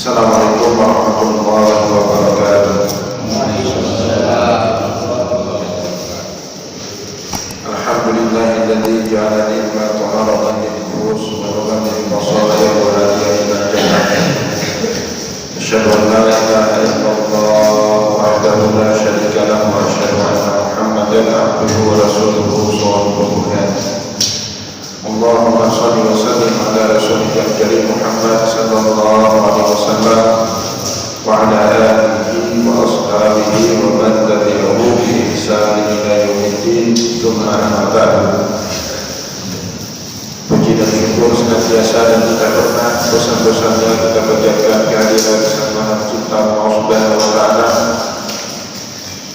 Assalamualaikum warahmatullahi wabarakatuh. Alhamdulillahilladzi ja'ala ni'mata haraman lin-nufus wa nuran lil-basair wa hadiyan ila jannah. Asyhadu an la ilaha illallah wahdahu la syarika lahu wa asyhadu anna Muhammadan abduhu wa rasuluhu sallallahu alaihi. Allahumma shalli wa sallim ala rasulika al-karim Muhammad sallallahu alaihi wasallam wa ala alihi wa ashabihi wa man tabi'ahu bi ihsan ila yaumiddin. Tsumma amma ba'du. Puji dan syukur senantiasa dan tidak pernah bosan-bosannya kita panjatkan kehadiran Sang Maha Pencipta Allah Subhanahu wa taala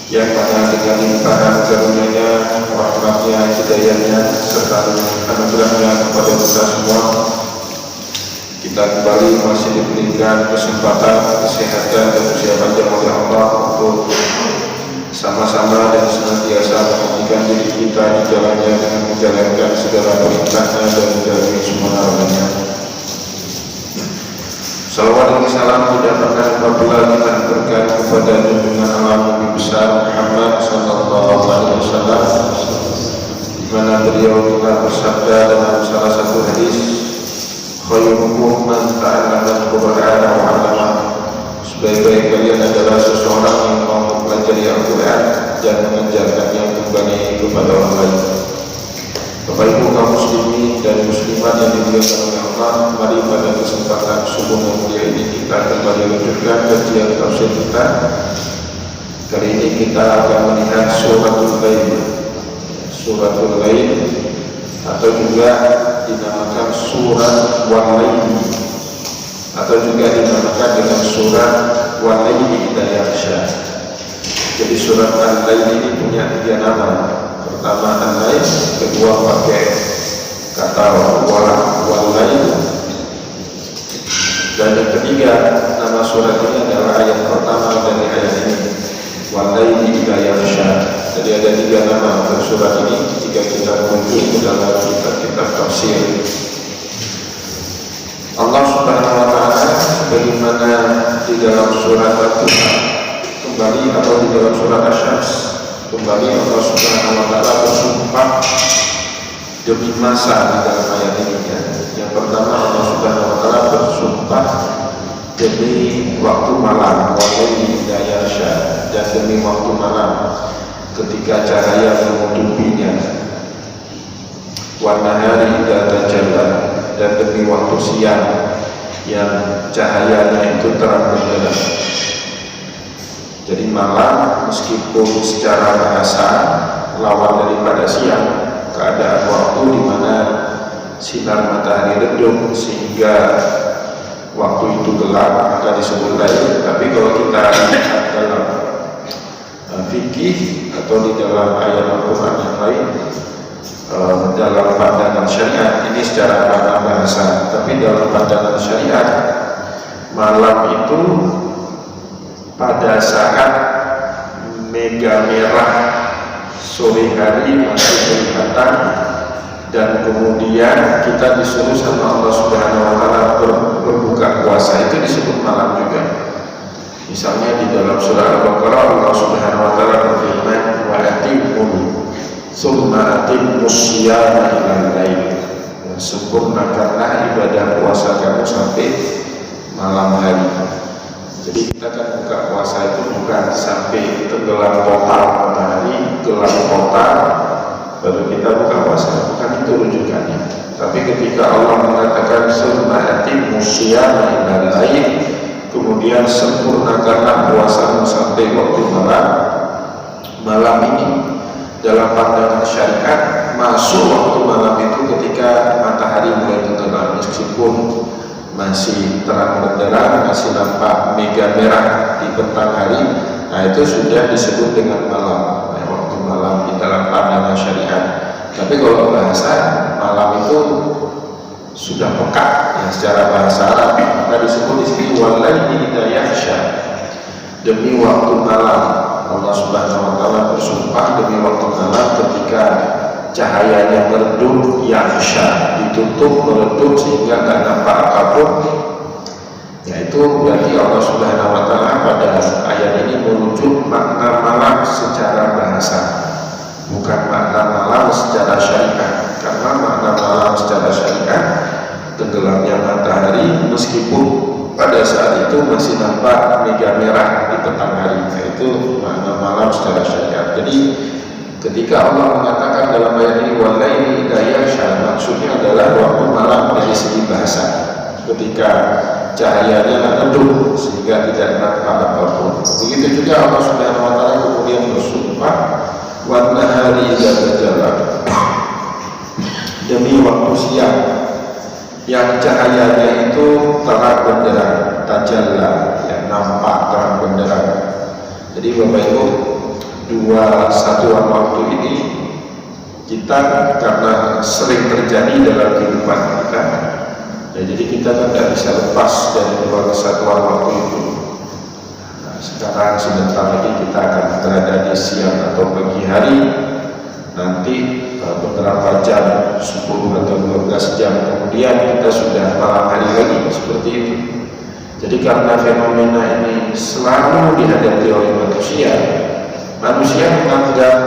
yang mana dengan limpahan karunia-Nya, rahmat-Nya, hidayah-Nya serta anugerah-Nya kepada kita semua, kita kembali masih diberikan kesempatan, kesehatan dan usia panjang oleh Allah untuk sama-sama dan senantiasa memperhatikan diri kita di jalannya dengan menjalankan segala perintahnya dan menjauhi semua larangannya. Salawat dan salam tidak pernah apabila kita haturkan kepada junjungan alam Nabi besar Muhammad sallallahu alaihi wasallam, di mana beliau telah bersabda dalam salah satu hadis, khairukum man ta'allama al-Qur'ana wa 'allama. Sebaik-baik kalian adalah seseorang yang mau mempelajari Al-Quran dan mengajarkannya kembali kepada orang lain. Bapak Ibu kaum muslimin dan muslimat yang dimuliakan oleh Allah, mari pada kesempatan subuh yang mulia ini kita kembali lanjutkan kajian tafsir kita. Kali ini kita akan melihat suratul Lail. Suratul Lail atau juga dinamakan surat Wal-Lail atau juga dinamakan dengan surat Wal-Lail idza yaghsha. Jadi surat Al-Lail ini punya 3 nama. Pertama Al-Lail, kedua pakai kata Wal-Lail, dan yang ketiga nama surat ini adalah ayat pertama dari ayat ini, Wal-Lail idza yaghsha. Jadi ada 3 nama untuk surat ini jika kita merujuk ke dalam kitab tafsir. Allah Subhanahu wa taala bagaimana di dalam surat Al-Quran kembali atau di dalam surat Asy-Syams kembali Allah Subhanahu wa taala bersumpah demi masa di dalam ayat ini ya. Yang pertama Allah Subhanahu wa taala bersumpah demi waktu malam, walaili idza yaghsha, dan demi waktu malam ketika cahaya menutupinya, wan nahari idza tajalla, dan demi waktu siang yang cahayanya itu terang benderang. Jadi malam meskipun secara bahasa lawan daripada siang, keadaan waktu di mana sinar matahari redup sehingga waktu itu gelap maka disebut lail. Tapi kalau kita lihat dalam fikih atau di dalam ayat Al-Quran yang lain, dalam pandangan syariat ini secara makna bahasa, tapi dalam pandangan syariat malam itu pada saat mega merah sore hari masih kelihatan, dan kemudian kita disuruh sama Allah Subhanahu wa taala berbuka puasa, itu disebut malam juga. Misalnya di dalam surah Al-Baqarah Allah Subhanahu wa taala berfirman, wa atimul summa atimmus siyama ilal lail, sempurnakanlah ibadah puasa kamu sampai malam hari. Jadi kita kan buka puasa itu bukan sampai tenggelam total matahari, gelap total baru kita buka puasa, bukan itu rujukannya. Tapi ketika Allah mengatakan summa atimmus siyama ilal lail, kemudian sempurnakanlah puasamu sampai waktu malam, malam ini dalam pandangan syariat masuk waktu malam itu ketika matahari mulai tenggelam, meskipun masih terang benderang, masih nampak mega merah di petang hari. Nah itu sudah disebut dengan malam, waktu malam di dalam pandangan syariat. Tapi kalau bahasa malam itu sudah pekat ya, secara bahasa Arab maka disebut di sini wal-laili idza yaghsha, demi waktu malam. Allah Subhanahu wa taala bersumpah demi waktu malam ketika cahayanya meredup, yaghsha, ditutup, meredup sehingga tidak nampak apapun. Ya itu berarti Allah Subhanahu wa Ta'ala pada ayat ini merujuk makna malam secara bahasa, bukan makna malam secara syariat. Karena makna malam secara syariat tenggelamnya matahari meskipun pada saat itu masih nampak mega merah di petang hari, itu makna malam secara syariat. Jadi ketika Allah mengatakan dalam ayat ini walaili idza yaghsha, maksudnya adalah waktu malam dari segi bahasa, ketika cahayanya redup sehingga tidak nampak apapun. Begitu juga Allah Subhanahu wa Ta'ala kemudian bersumpah wan nahari idza tajalla, demi waktu siang yang cahayanya itu terang benderang, tajalla, yang nampak terang benderang. Jadi Bapak Ibu, dua satuan waktu ini kita karena sering terjadi dalam kehidupan kita, ya, jadi kita tidak bisa lepas dari dua kesatuan waktu itu. Nah, sekarang sebentar lagi kita akan berada di siang atau pagi hari, nanti beberapa jam, 10 atau 12 jam kemudian kita sudah malam hari lagi, seperti itu. Jadi karena fenomena ini selalu dihadapi oleh manusia menganggap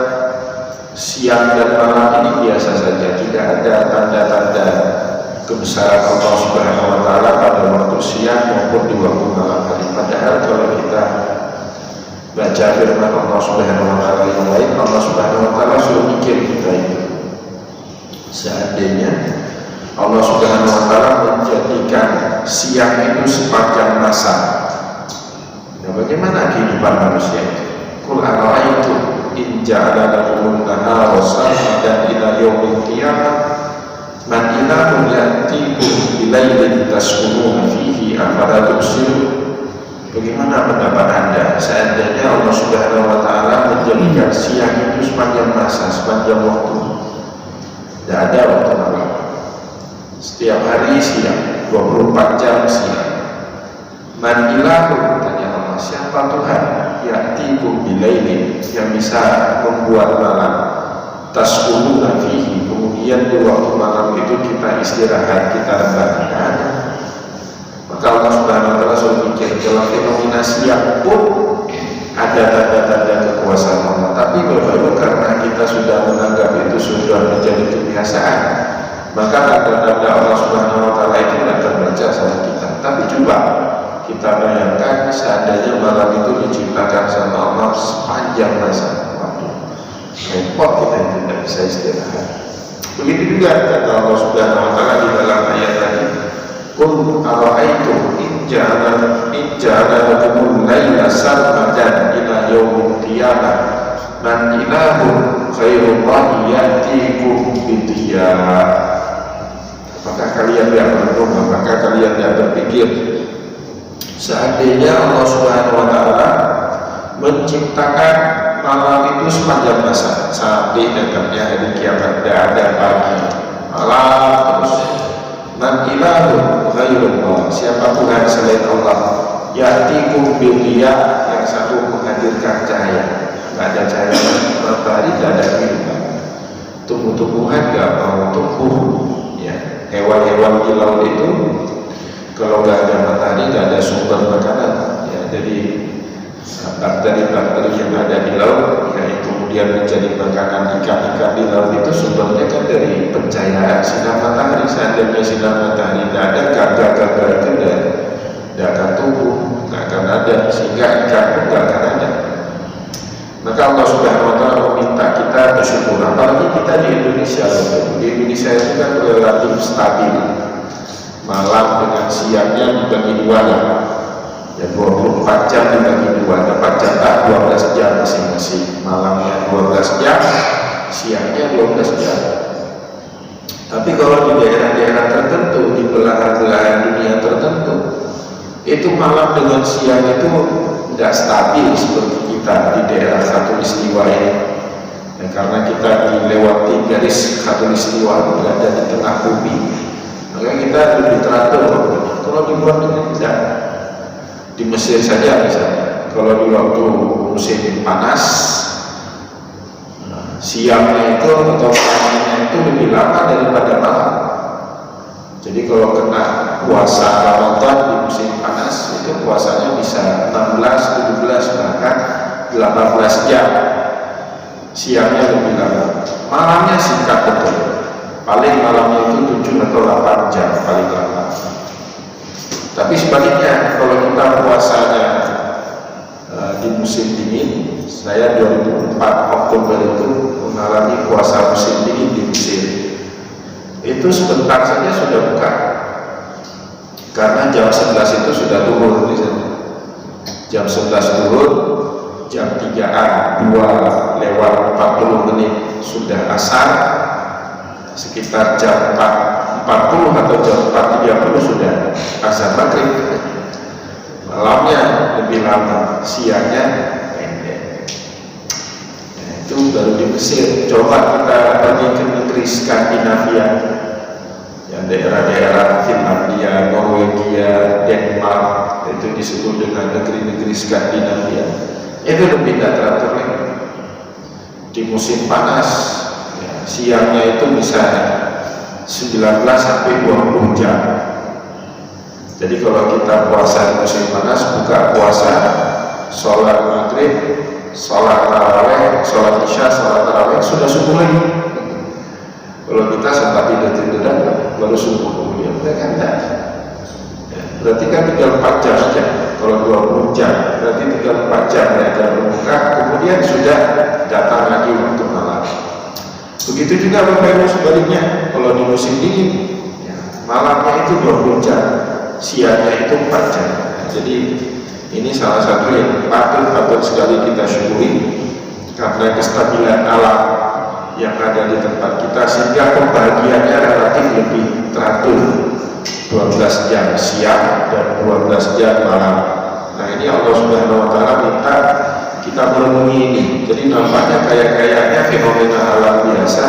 siang dan malam ini biasa saja, tidak ada tanda-tanda kebesaran Allah Subhanahu wa Ta'ala pada waktu siang maupun di waktu malam hari. Padahal kalau kita baca firman Allah Subhanahu wa Ta'ala yang lain, Allah Subhanahu wa Ta'ala suruh mikir kita itu, seandainya Allah Subhanahu wa Ta'ala menjadikan siang itu sepanjang masa, nah bagaimana kehidupan manusia itu? Qul ara'aytum in ja'ala lakumul nahara sarmadan ila yaumil qiyamah man ilahun ya'tikum bilailin taskununa fihi afala tubsirun. Bagaimana pendapat Anda seandainya Allah Subhanahu wa Ta'ala menjadikan siang itu sepanjang masa, sepanjang waktu, tidak ada waktu malam, setiap hari siang, 24 jam siang. Man ilahun, tanya Allah, siapa Tuhan ya'tikum bilailin, yang bisa membuat malam, taskununa fihi, kemudian di waktu malam itu kita istirahat, kita rebahan. Maka Allah Subhanahu wa Ta'ala suruh pikir, dalam fenomena siang pun ada tanda-tanda kekuasaan Allah. Tapi Bapak-Ibu, karena kita sudah menganggap itu sudah menjadi kebiasaan, maka tanda-tanda Allah Subhanahu wa Ta'ala itu tidak terbaca sama kita. Tapi coba kita bayangkan seandainya malam itu diciptakan sama Allah sepanjang masa waktu, repot kita itu tidak bisa istirahat. Begitu juga kata Allah Subhanahu wa Ta'ala di dalam ayat tadi, Qul ara'aytum in ja'ala lakumul laila sarmadan ila yaumil qiyamah man ilahun khairullahi ya'tikum bidiya. Apakah kalian tidak merenung, apakah kalian tidak berpikir seandainya Allah Subhanahu wa Ta'ala menciptakan malam itu sepanjang masa sampai datangnya hari kiamat, tidak ada pagi malam terus. Man ilahun ghairullah, siapa Tuhan selain Allah, ya'tikum bidiya, yang satu menghadirkan cahaya. Tidak ada cahaya matahari, tidak ada kehidupan. Tumbuh-tumbuhan tidak mau tumbuh, ya. Hewan-hewan di laut itu kalau nggak ada matahari, nggak ada sumber makanan, ya. Jadi bakteri-bakteri yang ada di laut, ya, itu kemudian menjadi makanan ikan-ikan di laut, itu sumbernya kan dari pencahayaan sinar matahari. Seandainya sinar matahari tidak ada, gagak-gagak itu tidak akan tumbuh, tidak akan ada, sehingga ikan pun tidak akan ada. Maka Allah Subhanahu wa Ta'ala meminta kita bersyukur, apalagi kita di Indonesia. Di Indonesia itu kan relatif stabil, malam dengan siangnya dibagi dua lah, ya 24 jam dibagi dua, dapat jatah 12 jam masing-masing, malamnya 12 jam, siangnya 12 jam. Tapi kalau di daerah-daerah tertentu, di belahan-belahan dunia tertentu, itu malam dengan siang itu tidak stabil seperti kita di daerah khatulistiwa ini, ya, karena kita dilewati garis khatulistiwa, berada di tengah bumi, maka kita lebih teratur. Kalau di luar negeri tidak. Di Mesir saja misalnya, kalau di waktu musim panas, siangnya itu atau malamnya itu lebih lama daripada malam. Jadi kalau kena puasa Ramadan di musim panas, itu puasanya bisa 16, 17, bahkan 18 jam. Siangnya lebih lama, malamnya singkat betul, paling malamnya itu 7 atau 8 jam paling lama. Tapi sebaliknya, kalau kita puasanya di musim dingin, saya 2004 Oktober itu mengalami puasa musim dingin di Mesir. Itu sebentar saja sudah buka, karena jam 11 itu sudah turun di sana. Jam 11 turun, jam 3-an 2:40 sudah asar, sekitar jam 4:40 atau jam 4:30 sudah azan maghrib. Malamnya lebih lama, siangnya pendek. Nah, itu baru di Mesir. Coba kita pergi ke negeri Skandinavia, yang daerah-daerah Finlandia, Norwegia, Denmark, itu disebut dengan negeri-negeri Skandinavia. Itu lebih tidak teratur lagi. Di musim panas, ya, siangnya itu bisa 19 sampai 20 jam. Jadi kalau kita puasa di musim panas, buka puasa, sholat maghrib, sholat taraweh, sholat isya, sholat taraweh, sudah subuh lagi. Kalau kita sempat tidur-tiduran, baru subuh, kemudian mereka tidak. Ya, berarti kan tinggal 4 jam saja. Kalau 20 jam, berarti tinggal 4 jam mereka berbuka, kemudian sudah datang lagi waktu malam. Begitu juga Bapak sebaliknya, kalau di musim dingin, ya, malamnya itu 20 jam, siangnya itu 4 jam. Jadi ini salah satu yang patut sekali kita syukuri, karena kestabilan alam yang ada di tempat kita, sehingga pembagiannya relatif lebih teratur, 12 jam siang dan 12 jam malam. Nah ini Allah Subhanahu wa Ta'ala minta kita merenungi ini. Jadi nampaknya kayaknya fenomena alam biasa,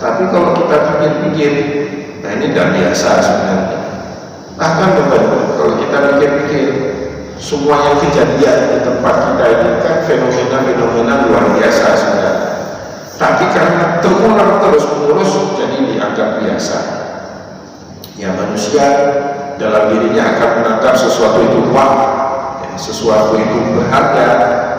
tapi kalau kita pikir-pikir, nah ini tidak biasa sebenarnya. Bahkan kalau kita pikir-pikir, semua yang kejadian di tempat kita ini kan fenomena-fenomena luar biasa sebenarnya. Tapi karena terulang terus-menerus, jadi dianggap biasa. Ya, manusia dalam dirinya akan menganggap sesuatu itu wah, ya, sesuatu itu berharga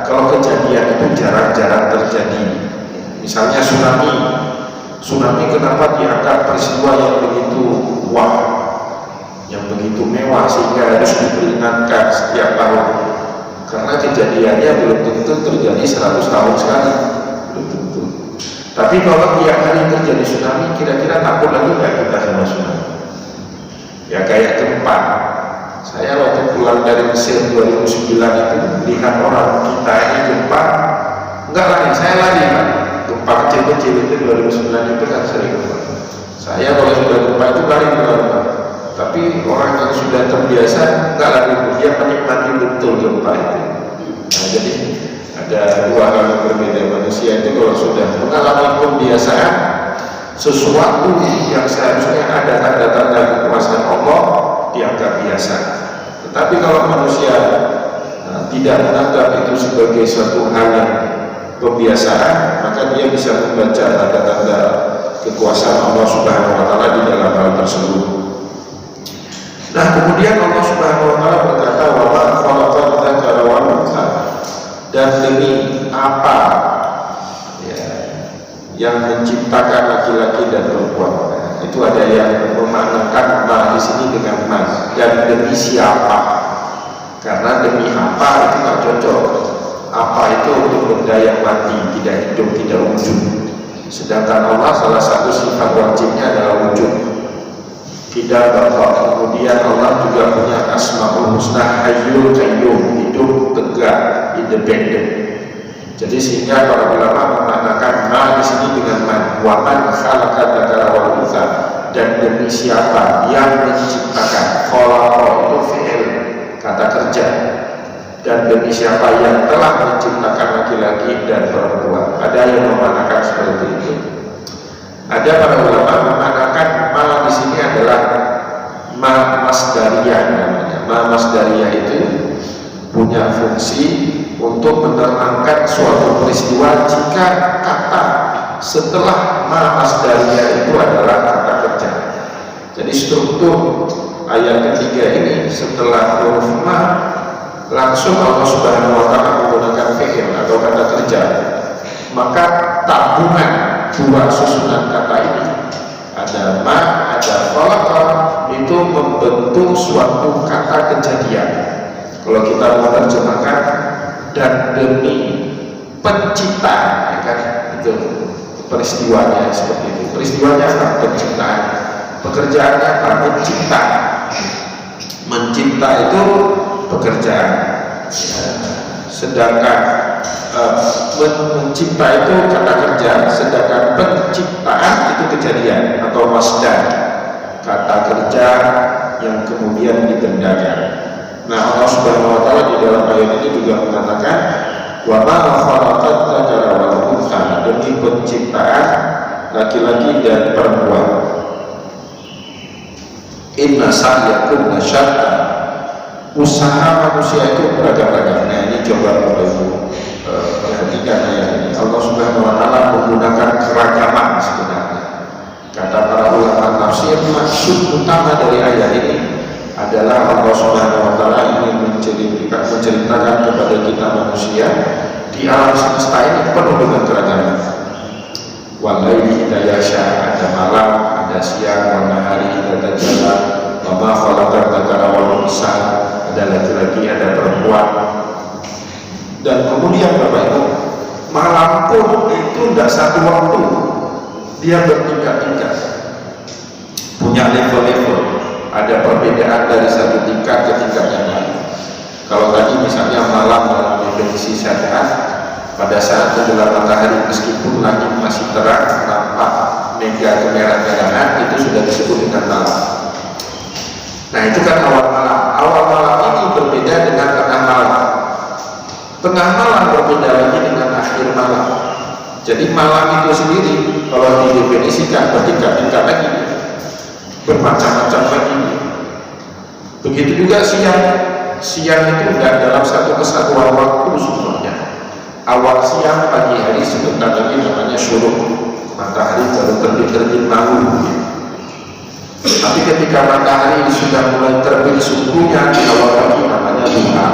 kalau kejadian itu jarang-jarang terjadi. Misalnya tsunami kenapa dianggap peristiwa yang begitu wah, yang begitu mewah sehingga harus diperingatkan setiap tahun? Karena kejadiannya belum tentu terjadi 100 tahun sekali, belum tentu. Tapi kalau tiap hari terjadi tsunami, kira-kira takut lagi nggak kita sama tsunami? Ya kayak gempa. Saya waktu pulang dari Mesir 2009 itu lihat orang kita ini gempa, enggak lari, saya lari kan. Gempa kecil-kecil itu 2009 itu kan sering gempa. Saya kalau sudah gempa itu lari keluar. Tapi orang yang sudah terbiasa enggak lari, dia menikmati betul gempa itu. Nah jadi ada dua hal yang berbeda. Manusia itu kalau sudah mengalami pembiasaan, sesuatu yang seharusnya ada tanda-tanda kekuasaan Allah dianggap biasa. Tetapi kalau manusia tidak menganggap itu sebagai suatu hal yang kebiasaan, maka dia bisa membaca tanda-tanda kekuasaan Allah Subhanahu wa Ta'ala di dalam hal tersebut. Nah, kemudian Allah Subhanahu wa Ta'ala berkata, wa ma khalaqal dzakara wal untha, dan demi apa yang menciptakan laki-laki dan perempuan. Nah, itu ada yang memaknakan ma di sini dengan man, dan demi siapa? Karena demi apa itu tak cocok. Apa itu untuk benda yang mati, tidak hidup, tidak wujud. Sedangkan Allah salah satu sifat wajibnya adalah wujud, tidak bapak. Kemudian Allah juga punya asmaul husna, hayyul qayyum, hidup, tegak, independen. Jadi sehingga para ulama memaknakan ma di sini dengan man, wa man khalaqa dzakara wal untha, dan demi siapa yang menciptakan. Khalaqa itu fi'il, kata kerja, dan demi siapa yang telah menciptakan laki-laki dan perempuan. Ada yang memaknakan seperti itu. Ada para ulama memaknakan ma di sini adalah ma masdariyah namanya. Ma masdariyah itu punya fungsi untuk menerangkan suatu peristiwa jika kata setelah ma masdariyah itu adalah kata kerja. Jadi struktur ayat ketiga ini setelah huruf ma termasuk Allah Subhanahu wa Ta'ala menggunakan fi'il atau kata kerja, maka tabungan dua susunan kata ini, ada ma, ada khalaqa, itu membentuk suatu kata kejadian. Kalau kita mau terjemahkan, dan demi penciptaan, ya kan, itu peristiwanya seperti itu. Peristiwanya apa? Penciptaan. Pekerjaannya apa? Mencipta. Mencipta itu pekerjaan. Sedangkan mencipta itu kata kerja, sedangkan penciptaan itu kejadian atau masdar, kata kerja yang kemudian dibendakan. Nah, Allah Subhanahu wa Ta'ala di dalam ayat ini juga mengatakan wa ma khalaqat dzakara wal untha, demi penciptaan laki-laki dan perempuan. Inna sa'yakum lasyatta, usaha manusia itu beragam-ragam. Nah, ini coba Bapak Ibu perhatikan ayat ini. Allah Subhanahu wa Ta'ala menggunakan keragaman sebenarnya. Kata para ulama tafsir, maksud utama dari ayat ini adalah Allah Subhanahu wa Ta'ala ingin menceritakan kepada kita manusia di alam semesta ini penuh dengan keragaman. Walaili idza yasha, ada malam, ada siang, warna hari, ada jalan, wa ma khalaqal dzakara wal untha, ada laki-laki, ada perempuan. Dan kemudian Bapak Ibu, malam pun itu tidak satu waktu, dia bertingkat-tingkat, punya level-level, ada perbedaan dari satu tingkat ke tingkat yang lain. Kalau tadi misalnya malam dalam definisi syariat, pada saat menjelang matahari meskipun langit masih terang, nampak mega kemerah-merahan, itu sudah disebut dengan malam. Nah, itu kan awal malam. Awal malam ini berbeda dengan tengah malam. Tengah malam berbeda lagi dengan akhir malam. Jadi malam itu sendiri kalau didefinisikan bertingkat-tingkat lagi, bermacam-macam lagi. Begitu juga siang. Siang itu tidak dalam satu kesatuan waktu semuanya. Awal siang, pagi hari, sebentar lagi namanya syuruk, matahari baru terbit malam. Tapi ketika matahari sudah mulai terbit sungguhnya di awal pagi, namanya duha.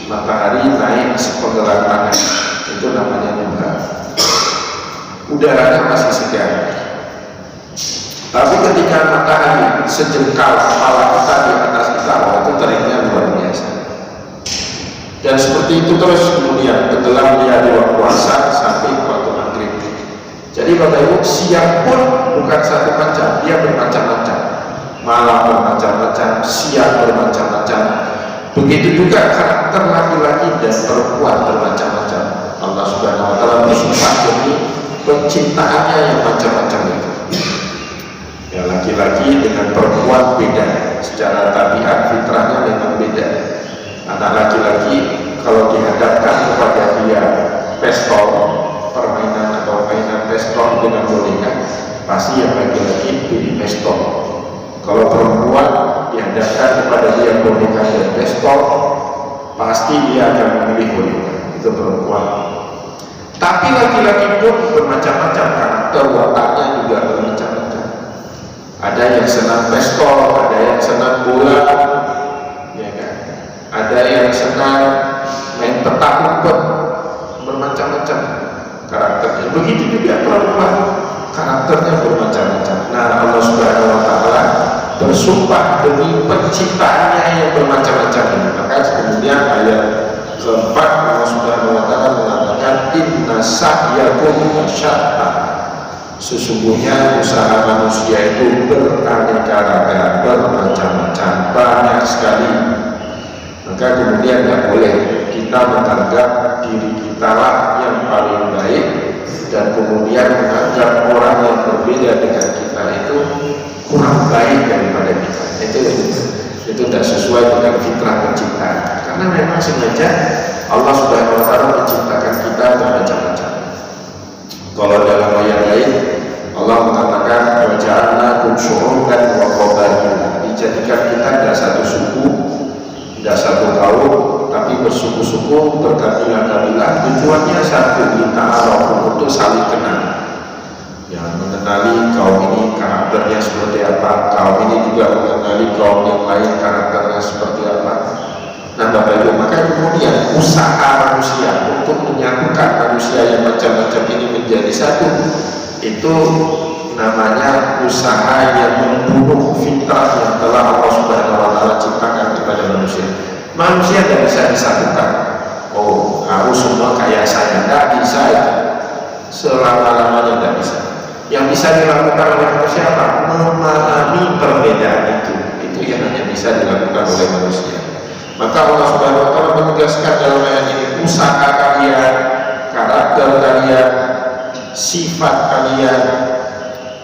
Matahari naik sepenggelar tangan, itu namanya duha. Udaranya masih segar. Tapi ketika matahari sejengkal kepala kita di atas kita, itu teriknya luar biasa. Dan seperti itu terus kemudian tenggelam dia di waktu asar sampai waktu maghrib. Jadi Bapak Ibu, siang pun bukan satu macam, dia bermacam-macam. Malam bermacam-macam, siang bermacam-macam. Begitu juga karakter laki-laki dan perempuan bermacam-macam. Allah Subhanahu wa Ta'ala bersumpah demi penciptaannya yang macam-macam itu. Ya, laki-laki dengan perempuan beda, secara tabiat fitrahnya memang beda. Anak laki-laki kalau dihadapkan kepada dia pistol, permainan atau mainan pistol dengan boneka, pasti yang laki-laki pilih pistol. Kalau perempuan dihadapkan kepada dia boneka dan pistol, pasti dia akan memilih boneka, itu perempuan. Tapi laki-laki pun bermacam-macam, karakter wataknya juga bermacam-macam. Ada yang senang pistol, ada yang senang bola, ya kan? Ada yang senang main petak umpet, bermacam-macam karakternya. Begitu juga perempuan, karakternya bermacam-macam. Nah, Allah Subhanahu wa Ta'ala bersumpah demi penciptaannya yang bermacam-macam ini. Maka kemudian ayat keempat Allah Subhanahu wa Ta'ala mengatakan inna sa'yakum lasyatta, sesungguhnya usaha manusia itu beraneka ragam, bermacam-macam, banyak sekali. Maka kemudian tidak boleh kita menganggap diri kita lah yang paling baik dan kemudian menganggap orang yang berbeda dengan kita itu kurang baik daripada kita. Itu tidak sesuai dengan fitrah penciptaan. Karena memang sengaja Allah Subhanahu wa Ta'ala menciptakan kita bermacam-macam. Kalau dalam ayat lain Allah mengatakan wa ja'alnakum syu'uban wa qabaila, dijadikan kita tidak satu suku, tidak satu kaum, tapi bersuku-suku, berkabilah-kabilah. Tujuannya satu, kita untuk saling kenal, yang mengenali kaum ini karakternya seperti apa, kaum ini juga mengenali kaum yang lain karakternya seperti apa. Nah Bapak Ibu, maka kemudian usaha manusia untuk menyatukan manusia yang macam-macam ini menjadi satu, itu namanya usaha yang membunuh fitrah yang telah Allah Subhanahu wa Ta'ala ciptakan kepada manusia. Manusia tidak bisa disatukan. Oh, harus semua kayak saya, tidak bisa itu. Selama-lamanya tidak bisa. Yang bisa dilakukan oleh manusia apa? Memahami perbedaan itu yang hanya bisa dilakukan oleh manusia. Maka Allah Subhanahu wa Ta'ala menegaskan dalam ayat ini, usaha kalian, karakter kalian, sifat kalian,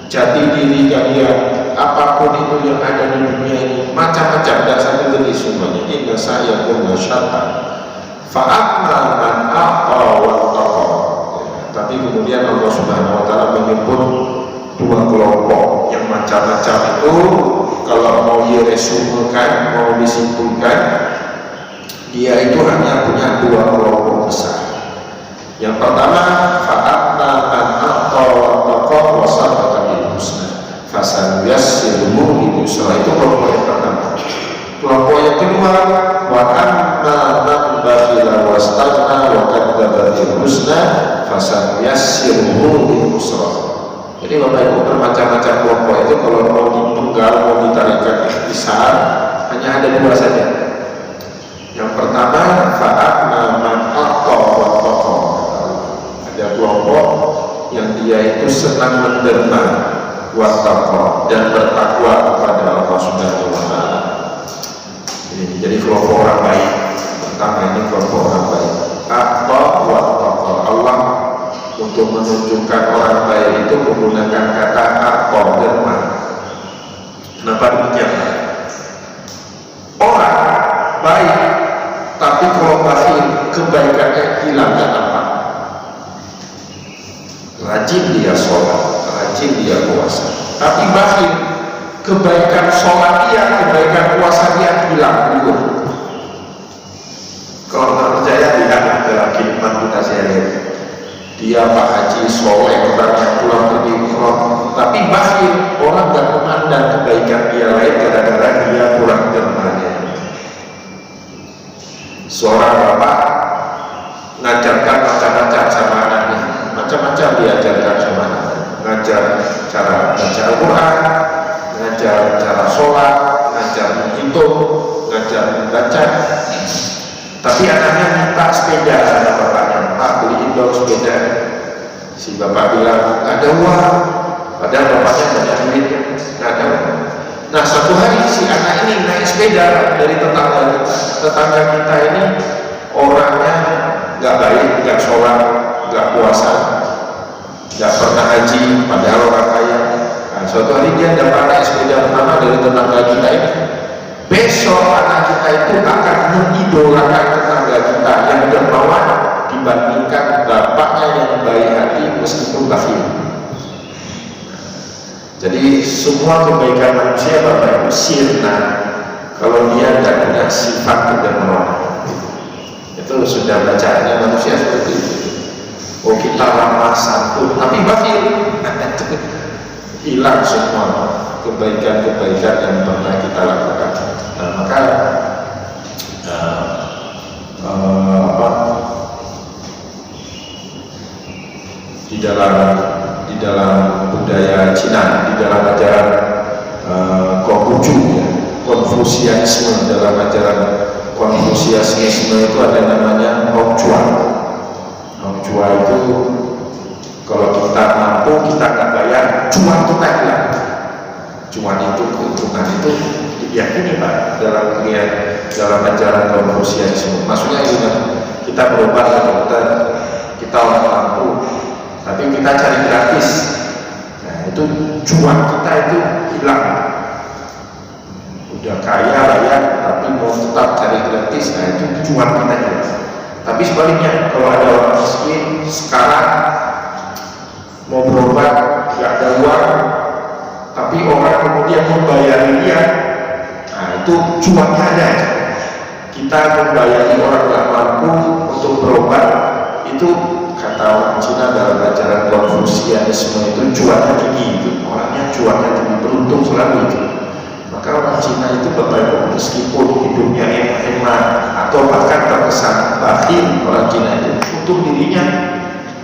jati diri kalian, apapun itu yang ada di dunia ini, macam-macam, dan satu jenis semuanya. Inna sa'yakum lasyattan fa'amma man a'ta wattaqa. Tapi kemudian Allah Subhanahu wa Ta'ala menyebut dua kelompok yang macam-macam itu. Kalau mau diresumekan, mau disimpulkan, dia itu hanya punya dua kelompok besar. Yang pertama, fa'amma man a'ta wattaqa wa saddaqa bil husna fasanuyassiruhu lil yusra. Itu kelompok yang pertama. Kelompok yang kedua, wa amma man bakhila wastaghna wa kadzdzaba bil husna fasanuyassiruhu lil usra. Jadi Bapak Ibu, bermacam-macam kelompok itu kalau mau dipenggal, mau ditarikan ikhtisar, hanya ada dua saja. Yang pertama, fa'amma man a'ta wattaqa. Ada kelompok yang dia itu senang menderma, wattaqa, dan bertakwa kepada Allah Subhanahu wa Ta'ala. Jadi kelompok orang baik. Pertama ini kelompok orang baik. A'ta wattaqa. Allah untuk menunjukkan orang baik itu menggunakan kata a'ta, derma. Kenapa demikian? Orang baik, tapi kalau bakhil, kebaikannya hilang, dan apa? Rajin dia sholat, rajin dia puasa, tapi bakhil, kebaikan sholat dia, kebaikan puasa dia hilang juga. Kalau nggak percaya, lihat dalam khidmat kita sehari-hari. Dia Pak Haji soleh, orang yang pulang pergi umroh, tapi bakhil, orang nggak memandang kebaikan dia lain gara-gara dia kurang dermanya. Seorang bapak ngajarkan macam-macam sama anaknya, macam-macam diajarkan sama anaknya, ngajar cara baca Al-Quran, ngajar cara sholat, ngajar menghitung, ngajar membaca. Tapi anaknya minta sepeda sama bapaknya, Pak beliin dong sepeda. Si bapak bilang nggak ada uang, padahal bapaknya banyak duit, nggak ada uang. Nah satu hari si anak ini naik sepeda dari tetangga kita. Tetangga kita ini orangnya nggak baik, nggak sholat, nggak puasa, nggak pernah haji, padahal orang kaya. Nah, suatu hari dia dapat naik sepeda pertama dari tetangga kita ini. Besok anak kita itu akan mengidolakan tetangga kita yang dermawan dibandingkan bapaknya yang baik hati meskipun bakhil. Jadi semua kebaikan manusia Bapak Ibu sirna kalau dia tidak punya sifat kedermawanan. Itu sudah bacaannya manusia seperti itu. Oh kita ramah santun tapi bakhil, hilang semua kebaikan-kebaikan yang pernah kita lakukan. Nah, maka di dalam budaya Cina, di dalam ajaran Konghucu, Konfusianisme, dalam ajaran Konfusianisme itu ada namanya Hongchua. Hongchua itu kalau kita mampu, kita nggak bayar, cuan kita hilang. Cuan itu, keuntungan itu diyakini Pak dalam ajaran Konfusianisme. Maksudnya kita berobat kalau kita orang mampu, tapi kita cari gratis. Nah itu cuan kita itu hilang. Udah kaya raya tapi mau tetap cari gratis, nah itu cuan kita hilang. Tapi sebaliknya kalau ada orang miskin sekarang mau berobat nggak ada uang, tapi orang kemudian membayari dia, nah itu cuannya ada. Kita membayari orang nggak mampu untuk berobat, itu kata orang Cina dalam ajaran Konfusianisme itu cuannya tinggi, itu orangnya cuannya tinggi, beruntung selalu itu. Maka orang Cina itu Bapak Ibu meskipun hidupnya hemat atau bahkan terkesan bakhil, orang Cina itu untuk dirinya,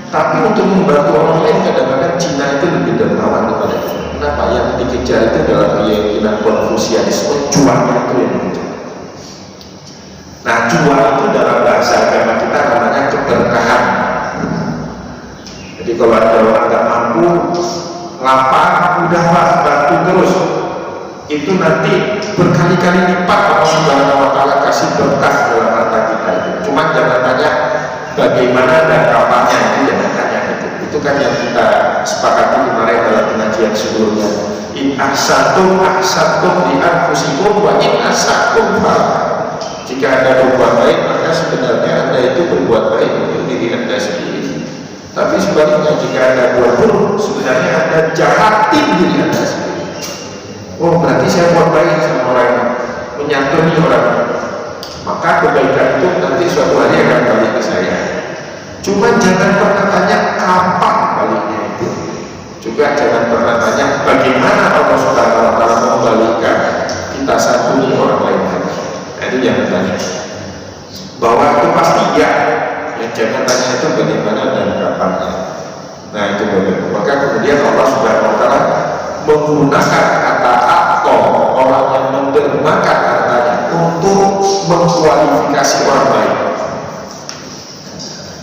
tapi untuk membantu orang lain kadang-kadang Cina itu lebih dermawan daripada itu. Kenapa? Yang dikejar itu dalam keyakinan Konfusianisme, jualnya itu yang dikejar. Nah, jual itu dalam bahasa agama kita namanya keberkahan. Jadi kalau ada orang nggak mampu, lapar, udahlah bantu terus, itu nanti berkali-kali lipat Allah Subhanahu wa Ta'ala kasih berkah dalam harta kita itu. Cuma jangan tanya bagaimana dan kapannya, itu jangan tanya itu. Itu kan yang kita sepakati kemarin dalam pengajian sebelumnya. In ahsantum li anfusikum wa in asatum falah. Jika Anda berbuat baik, maka sebenarnya Anda itu berbuat baik untuk diri Anda sendiri. Tapi sebaliknya, jika Anda buat buruk, sebenarnya Anda jahatin diri Anda sendiri. Oh, berarti saya buat baik sama orang, menyantuni orang, maka kebaikan itu nanti suatu hari akan balik ke saya. Cuma jangan pernah tanya kapan baliknya itu. Juga jangan pernah tanya bagaimana Allah Subhanahu wa Ta'ala membalikkan kita santuni orang lain. Itu jangan tanya. Bahwa itu pasti ya. Yang jangan tanya itu bagaimana dan kapannya. Nah, itu benar. Maka kemudian Allah Subhanahu wa Ta'ala menggunakan kata atau orang yang mendermakan hartanya untuk mengkualifikasi orang baik.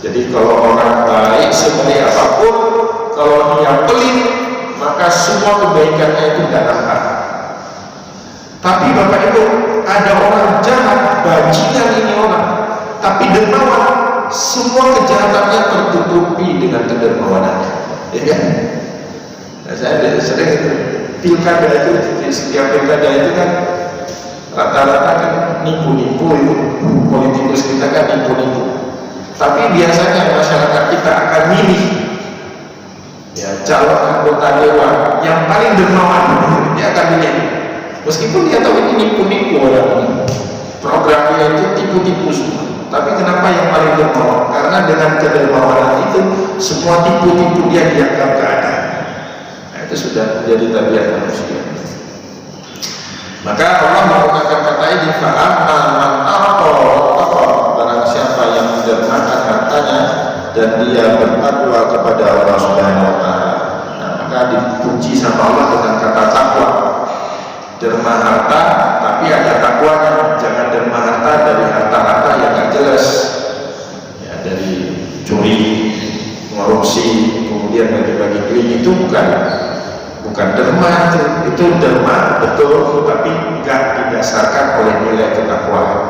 Jadi kalau orang baik sebaik apapun, kalau dia pelit, maka semua kebaikannya itu tidak nampak. Tapi Bapak Ibu, ada orang jahat, bajingan ini orang, tapi dermawan, semua kejahatannya tertutupi dengan kedermawanannya. Ya kan? Nah, saya sering itu pilkada itu, setiap pilkada itu kan rata-rata kan nipu-nipu itu, politikus kita kan nipu-nipu. Tapi biasanya masyarakat kita akan milih ya calon anggota dewan yang paling dermawan, dia akan milih. Meskipun dia tahu ini nipu-nipu orang ini, programnya itu tipu-tipu semua. Tapi kenapa yang paling dermawan? Karena dengan kedermawanan itu semua tipu-tipu dia dianggap gak ada. Nah, itu sudah menjadi tabiat manusia. Maka Allah menggunakan kata ini, fa'amma man a'ta, barang siapa yang mendermakan hartanya dan dia bertakwa kepada Allah Subhanahu wa Ta'ala. Nah, maka dipuji sama Allah dengan kata takwa. Derma harta, tapi ada takwanya. Jangan derma harta dari harta-harta yang gak jelas, ya, dari curi, korupsi, kemudian bagi-bagi duit, itu bukan derma itu derma betul, tapi nggak didasarkan oleh nilai ketakwaan.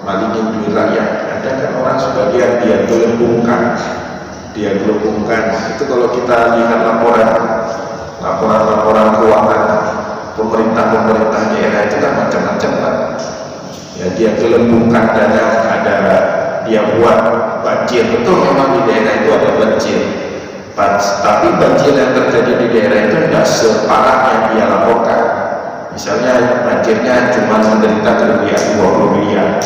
Malingin duit rakyat, ada kan orang sebagian dia gelembungkan, itu kalau kita lihat laporan keuangan pemerintah daerah itu kan macam-macam kan. Ya, dia gelembungkan dana, ada dia buat banjir, betul memang di daerah itu ada banjir. Tapi banjir yang terjadi di daerah itu tidak separah yang dia laporkan. Misalnya banjirnya cuma menderita kerugian 20 miliar,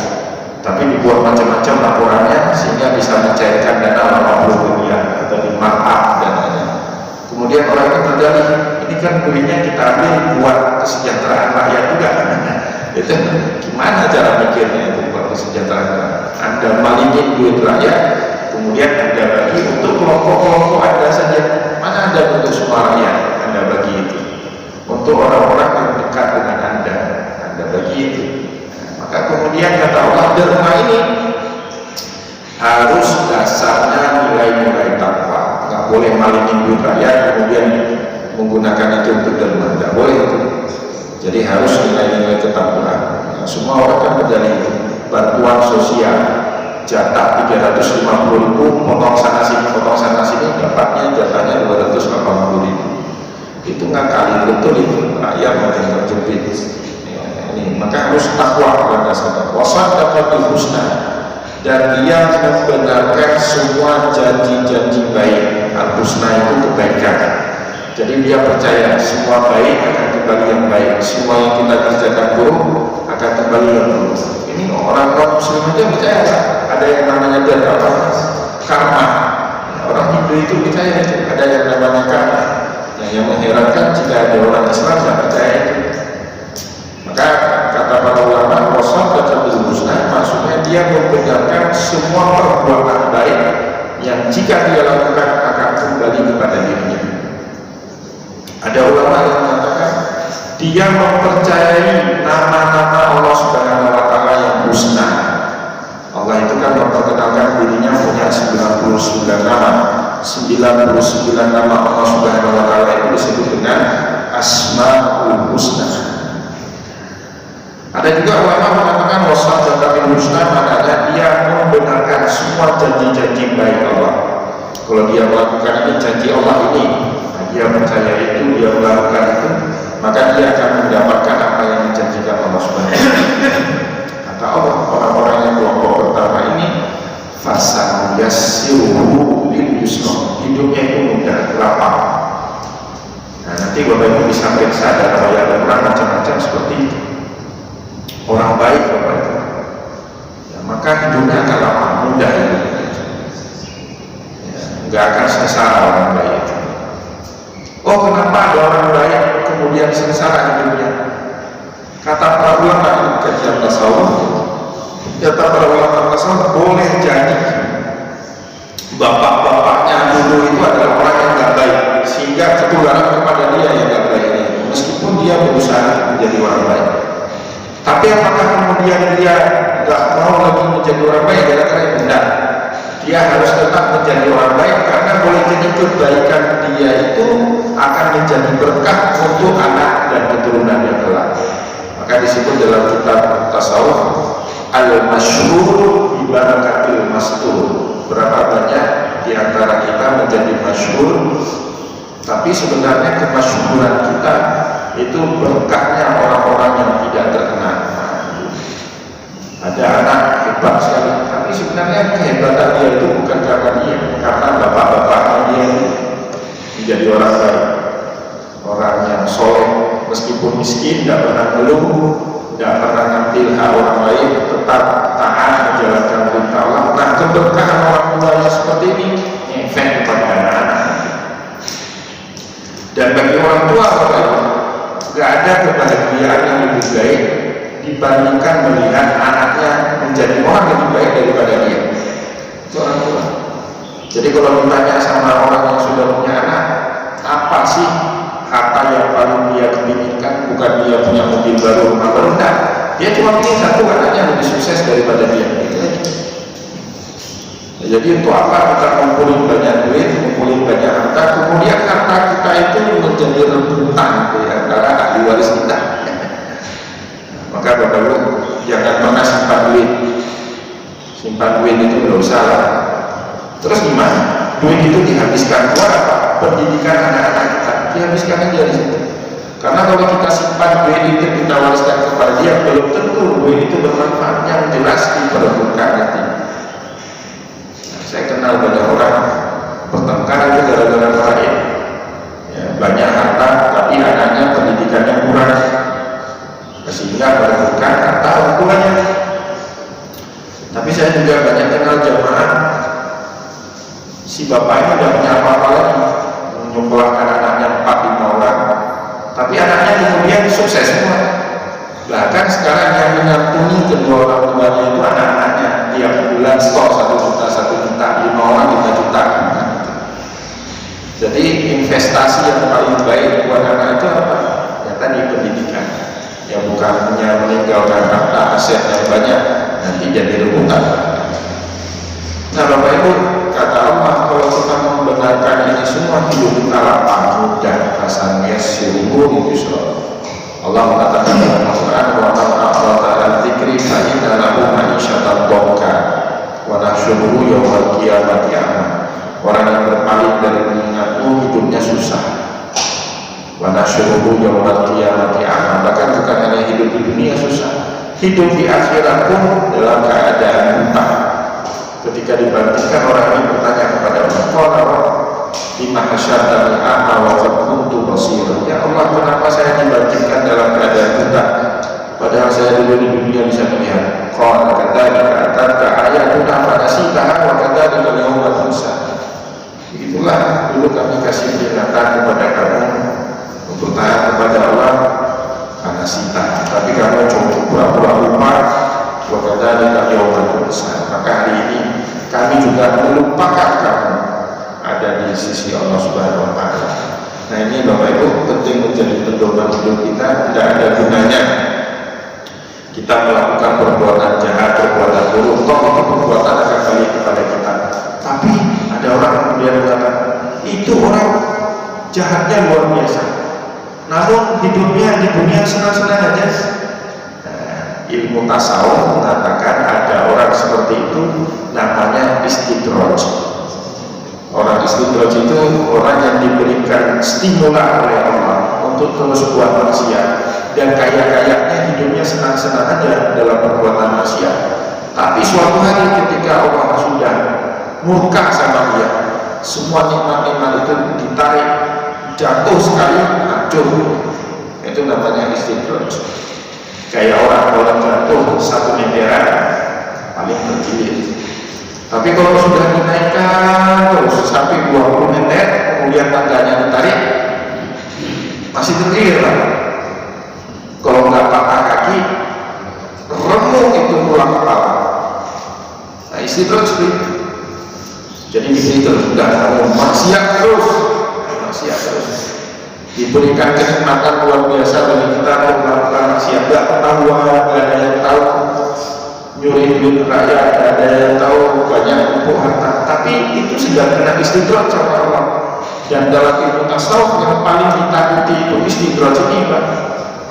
tapi dibuat macam-macam laporannya sehingga bisa mencairkan dana 80 miliar atau di markup dananya. Kemudian orang itu berdalih, ini kan duitnya kita ambil buat kesejahteraan rakyat juga. Itu gimana cara mikirnya itu buat kesejahteraan? Anda malingin duit rakyat, kemudian Anda bagi untuk kelompok-kelompok Anda saja. Mana Anda untuk semua rakyat Anda bagi itu? Untuk orang-orang yang dekat dengan Anda bagi itu. Maka kemudian kata Allah, derma ini harus dasarnya nilai-nilai takwa. Nggak boleh malingin duit rakyat kemudian menggunakan itu untuk derma, nggak boleh itu. Jadi harus nilai-nilai ketakwaan. Nah, semua orang kan menjadi bantuan sosial, jatah 350.000, potong sana sini, dapatnya jatahnya 280.000. Itu nggak kali betul itu, rakyat yang terjepit. Ini maka harus takwa kepada sadar. Wasadaqatul husna, dan dia membenarkan semua janji-janji baik. Al-husna itu kebaikan. Jadi dia percaya semua baik akan kembali yang baik, semua yang kita kerjakan buruk akan kembali yang buruk. Ini orang non-muslim aja percaya ada yang namanya karma. Orang Hindu itu percaya ada yang namanya karma. Yang mengherankan jika ada orang Islam tidak percaya itu. Maka kata para ulama, wasat dan husna, maksudnya dia dia membenarkan semua perbuatan baik yang jika dia lakukan akan kembali kepada dirinya. Ada ulama yang mengatakan dia mempercayai nama-nama Allah Subhanahu wa Ta'ala yang husna. Allah itu kan memperkenalkan dirinya punya 99 nama. 99 nama Allah Subhanahu wa Ta'ala itu disebut dengan Asmaul Husna. Ada juga ulama mengatakan wasadatul husna, maknanya dia membenarkan semua janji-janji baik Allah. Kalau dia melakukan ini janji Allah ini, dia percaya itu, dia melakukan itu, maka dia akan mendapatkan apa yang dijanjikan Allah Subhanahu wa Ta'ala. Kata Allah, orang-orang yang kelompok pertama ini fasanuyassiruhu lil yusra, hidupnya itu mudah, lapang. Nah, nanti Bapak Ibu bisa periksa dan ayat Al-Quran macam-macam seperti itu. Orang baik Bapak Ibu, ya, maka hidupnya akan lapang, mudah hidupnya. Ya, nggak akan sengsara orang baik. Oh, kenapa ada orang baik kemudian sengsara hidupnya? Kata para ulama kajian tasawuf, kata para ulama tasawuf, boleh jadi bapak-bapaknya dulu itu adalah orang yang nggak baik, sehingga ketularan kepada dia yang nggak baik ini, meskipun dia berusaha menjadi orang baik. Tapi apakah kemudian dia nggak mau lagi menjadi orang baik? Gara-gara itu benar. Dia harus tetap menjadi orang baik, karena boleh jadi kebaikan dia itu akan menjadi berkah untuk anak dan keturunan yang kelak. Maka disebut dalam kitab tasawuf al-masyhur bi barakatil mastur. Berapa banyak di antara kita menjadi masyhur, tapi sebenarnya kemasyhuran kita itu berkahnya orang-orang yang tidak terkenal. Ada anak hebat sekali, tapi sebenarnya kehebatan dia itu bukan karena dia, karena bapak-bapaknya dia menjadi orang baik, orang yang soleh, meskipun miskin, tidak pernah ngeluh, tidak pernah ngambil hak orang lain, tetap taat menjalankan perintah Allah. Nah, keberkahan orang tua yang seperti ini efek kepada anak-anak. Dan bagi orang tua, nggak ada kebahagiaan yang lebih baik dibandingkan melihat anaknya menjadi orang lebih baik daripada dia. Itu orang tua. Jadi kalau ditanya sama orang yang sudah punya anak, apa sih harta yang paling dia kepinginkan? Bukan dia punya mobil baru, rumah baru, enggak. Dia cuma ingin satu, anaknya lebih sukses daripada dia. Jadi untuk apa kita ngumpulin banyak duit, ngumpulin banyak harta, kemudian harta kita itu menjadi rebutan di antara ahli waris kita. Maka Bapak Ibu jangan pernah simpan duit. Simpan duit itu nggak usah lah. Terus gimana? Duit itu dihabiskan buat apa? Pendidikan anak-anak kita. Dihabiskan aja di situ. Karena kalau kita simpan duit itu kita wariskan kepada dia, belum tentu duit itu bermanfaat. Yang jelas diperlukan nanti. Saya kenal banyak orang bertengkar itu gara-gara lain. Ya, banyak harta, tapi anaknya pendidikannya kurang, sehingga merugikan harta orang tuanya. Tapi saya juga banyak kenal jamaah, si bapaknya udah punya apa-apa lagi, menyekolahkan anaknya 4-5 orang, tapi anaknya kemudian sukses semua. Bahkan sekarang yang menyantuni kedua orang tuanya itu anak-anaknya, tiap bulan stok 1 juta, 5 orang 5 juta. Jadi investasi yang paling baik buat anak itu apa? Ya tadi pendidikan. Ya bukan hanya meninggalkan harta aset yang banyak, nanti jadi rebutan. Nah Bapak Ibu, kata Allah, kalau kita membenarkan ini semua, hidup kita lapang, mudah, rasanya syukur itu. Allah mengatakan dalam Al-Quran, wa man a'rada an dzikri fa inna lahu ma'isyatan dhanka wa nahsyuruhu yaumal qiyamati a'ma. Orang yang berpaling dari mengingatku hidupnya susah. Wa nahsyuruhu yaumal qiyamati a'ma. Bahkan bukan hanya hidup di dunia susah, hidup di akhirat pun dalam keadaan buta. Ketika dibangkitkan, orang ini bertanya kepada Allah, qala lima hasyartani a'ma wa qad kuntu basira. Ya Allah, kenapa saya dibangkitkan dalam keadaan buta padahal saya dulu di dunia bisa melihat? Qala kadzalika atatka ayatuna fanasitaha wa kadzalika al-yawma tunsa. Begitulah dulu kami kasih peringatan kepada kamu untuk taat kepada Allah, fanasita, tapi kamu cuma pura-pura lupa, wa kadzalika al-yawma tunsa. juga melupakan kamu ada di sisi Allah Subhanahu wa Ta'ala. Nah, ini Bapak Ibu penting menjadi pedoman hidup kita. Tidak ada gunanya kita melakukan perbuatan jahat, perbuatan buruk, toh itu perbuatan akan balik kepada kita. Tapi ada orang kemudian mengatakan itu orang jahatnya luar biasa, namun hidupnya di dunia senang-senang aja. Ilmu tasawuf mengatakan ada orang seperti itu namanya istidraj. Orang istidraj itu orang yang diberikan stimulan oleh Allah untuk terus buat maksiat, dan kaya-kayanya hidupnya senang-senang aja dalam perbuatan maksiat. Tapi suatu hari ketika Allah sudah murka sama dia, semua nikmat-nikmat itu ditarik, jatuh sekali, hancur. Itu namanya istidraj. Kayak orang jatuh 1 meteran paling tergilir. Tapi kalau sudah dinaikkan terus sampai 20 meter, kemudian tangganya ditarik, masih tergilir lah. Kalau nggak patah kaki, remuk itu tulang kepala. Nah, istidraj seperti itu. Jadi begitu sudah kamu maksiat terus, diberikan kenikmatan luar biasa bagi kita untuk melakukan maksiat, gak ketahuan, gak ada yang tahu, nyuri duit rakyat, gak ada yang tahu, banyak kumpul harta, tapi itu sudah kena istidraj sama Allah. Dan dalam ilmu tasawuf yang paling ditakuti itu istidraj ini,